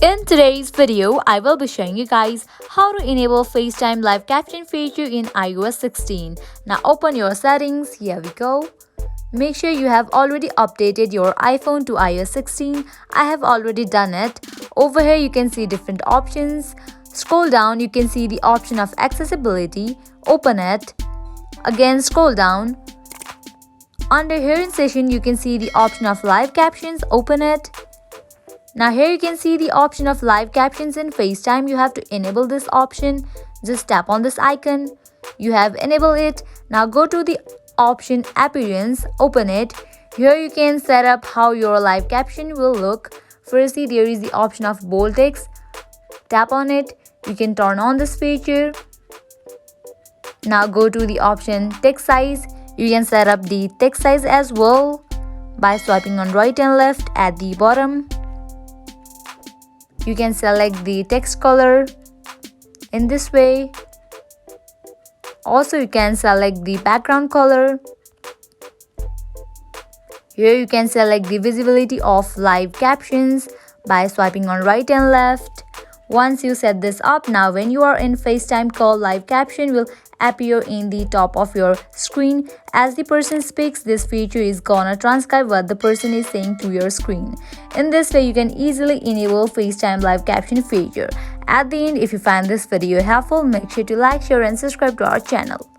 In today's video, I will be showing you guys how to enable FaceTime live caption feature in iOS 16. Now open your settings, here we go. Make sure you have already updated your iPhone to iOS 16. I have already done it. Over here you can see different options. Scroll down, you can see the option of accessibility. Open it. Again scroll down. Under hearing session you can see the option of live captions. Open it. Now here you can see the option of live captions in FaceTime. You have to enable this option. Just tap on this icon. You have enabled it. Now go to the option appearance. Open it. Here you can set up how your live caption will look. Firstly, there is the option of bold text. Tap on it. You can turn on this feature. Now go to the option text size. You can set up the text size as well by swiping on right and left at the bottom. You can select the text color in this way. Also, you can select the background color. Here you can select the visibility of live captions by swiping on right and left. Once you set this up, now when you are in FaceTime call, live caption will appear in the top of your screen. As the person speaks, this feature is gonna transcribe what the person is saying to your screen. In this way, you can easily enable FaceTime live caption feature. At the end, if you find this video helpful, make sure to like, share and subscribe to our channel.